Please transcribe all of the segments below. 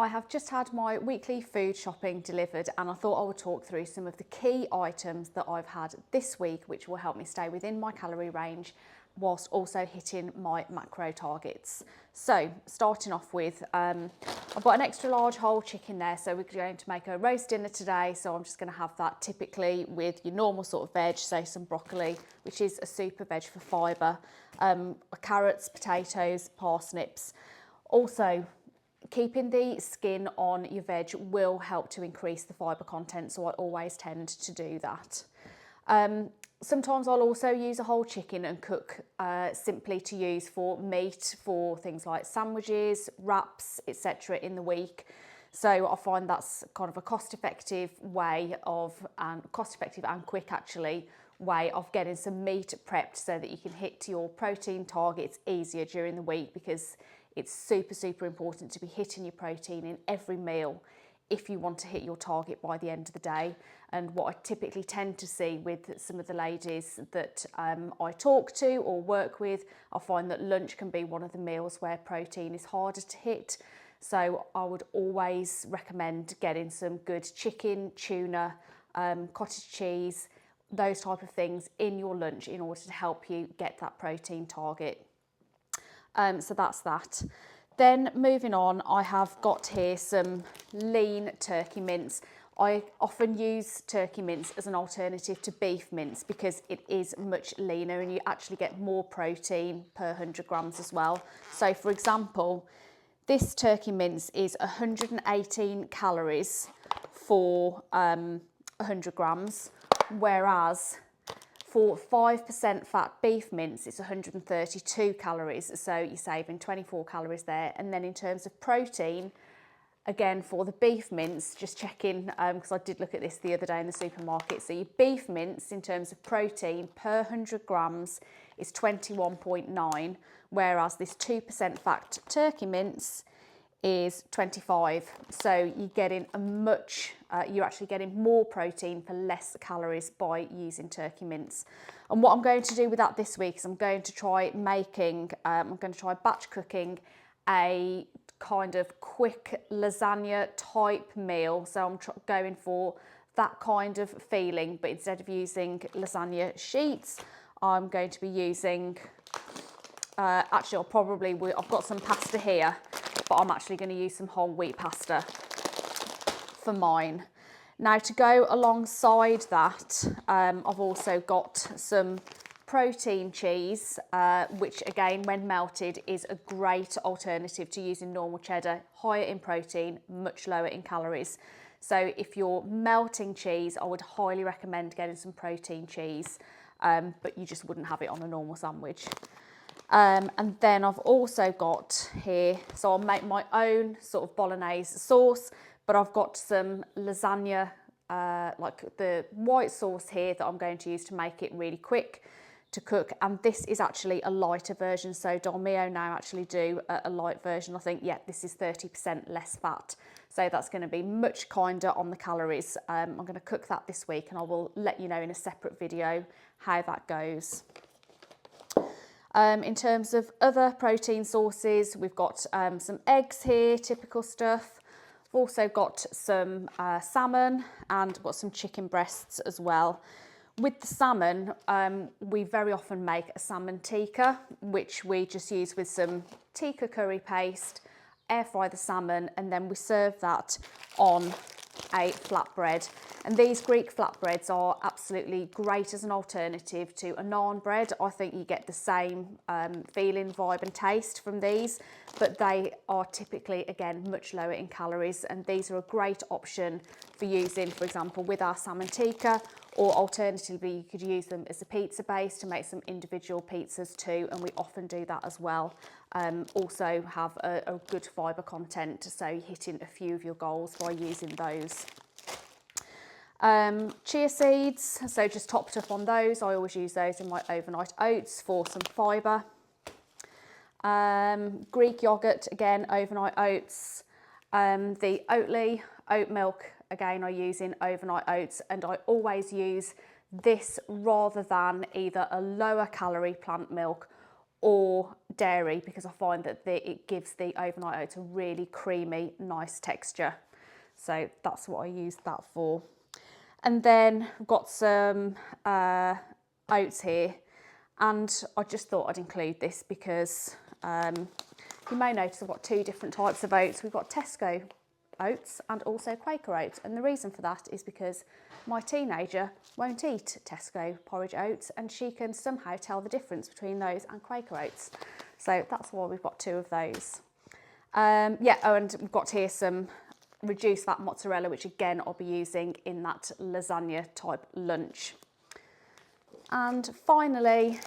I have just had my weekly food shopping delivered and I thought I would talk through some of the key items that I've had this week which will help me stay within my calorie range whilst also hitting my macro targets. So starting off with, I've got an extra large whole chicken there, so we're going to make a roast dinner today, so I'm just going to have that typically with your normal sort of veg, so some broccoli, which is a super veg for fibre, carrots, potatoes, parsnips. Also, keeping the skin on your veg will help to increase the fibre content, so I always tend to do that. Sometimes I'll also use a whole chicken and cook simply to use for meat for things like sandwiches, wraps, etc. in the week. So I find that's kind of a cost-effective way of, and cost-effective and quick actually, way of getting some meat prepped so that you can hit your protein targets easier during the week, because it's super important to be hitting your protein in every meal if you want to hit your target by the end of the day. And what I typically tend to see with some of the ladies that I talk to or work with, I find that lunch can be one of the meals where protein is harder to hit. So I would always recommend getting some good chicken, tuna, cottage cheese, those type of things in your lunch in order to help you get that protein target. So that's that. Then moving on, I have got here some lean turkey mince. I often use turkey mince as an alternative to beef mince because it is much leaner and you actually get more protein per 100 grams as well. So for example, this turkey mince is 118 calories for 100 grams, whereas for 5% fat beef mince, it's 132 calories, so you're saving 24 calories there. And then in terms of protein, again for the beef mince, just checking, because I did look at this the other day in the supermarket, so your beef mince in terms of protein per 100 grams is 21.9, whereas this 2% fat turkey mince is 25. So you're getting you're actually getting more protein for less calories by using turkey mince. And what I'm going to do with that this week is I'm going to try batch cooking a kind of quick lasagna type meal. So I'm going for that kind of feeling, but instead of using lasagna sheets, I'm going to be using, I've got some pasta here, but I'm actually going to use some whole wheat pasta for mine. Now to go alongside that, I've also got some protein cheese, which again when melted is a great alternative to using normal cheddar, higher in protein, much lower in calories. So if you're melting cheese, I would highly recommend getting some protein cheese, but you just wouldn't have it on a normal sandwich. And then I've also got here, so I'll make my own sort of bolognese sauce, but I've got some lasagna, like the white sauce here that I'm going to use to make it really quick to cook. And this is actually a lighter version. So Dolmio now actually do a light version. I think, yeah, this is 30% less fat. So that's going to be much kinder on the calories. I'm going to cook that this week and I will let you know in a separate video how that goes. In terms of other protein sources, we've got some eggs here, typical stuff. We've also got some salmon and got some chicken breasts as well. With the salmon, we very often make a salmon tikka, which we just use with some tikka curry paste, air fry the salmon, and then we serve that on a flatbread. And these Greek flatbreads are absolutely great as an alternative to a naan bread. I think you get the same feeling, vibe and taste from these, but they are typically, again, much lower in calories. And these are a great option for using, for example, with our salmon tikka, or alternatively, you could use them as a pizza base to make some individual pizzas too. And we often do that as well. Also have a good fibre content, so you're hitting a few of your goals by using those. Chia seeds, so just topped up on those. I always use those in my overnight oats for some fibre. Greek yogurt, again, overnight oats. The Oatly oat milk, again, I use in overnight oats, and I always use this rather than either a lower calorie plant milk or dairy, because I find that it gives the overnight oats a really creamy, nice texture. So that's what I use that for. And then I've got some oats here, and I just thought I'd include this because you may notice I've got two different types of oats. We've got Tesco oats and also Quaker oats, and the reason for that is because my teenager won't eat Tesco porridge oats, and she can somehow tell the difference between those and Quaker oats. So that's why we've got two of those. Yeah, oh, and we've got here some reduced fat mozzarella, which again I'll be using in that lasagna type lunch. And finally,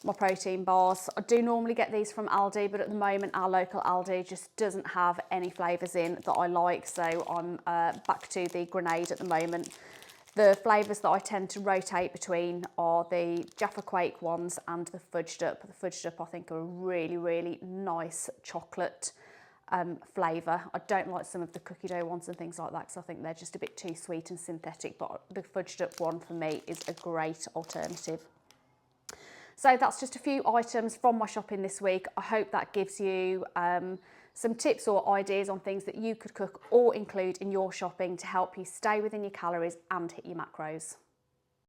my protein bars. I do normally get these from Aldi, but at the moment our local Aldi just doesn't have any flavours in that I like, so I'm back to the grenade at the moment. The flavours that I tend to rotate between are the Jaffa Quake ones and the fudged up. The fudged up I think are a really, really nice chocolate flavour. I don't like some of the cookie dough ones and things like that because I think they're just a bit too sweet and synthetic, but the fudged up one for me is a great alternative. So that's just a few items from my shopping this week. I hope that gives you some tips or ideas on things that you could cook or include in your shopping to help you stay within your calories and hit your macros.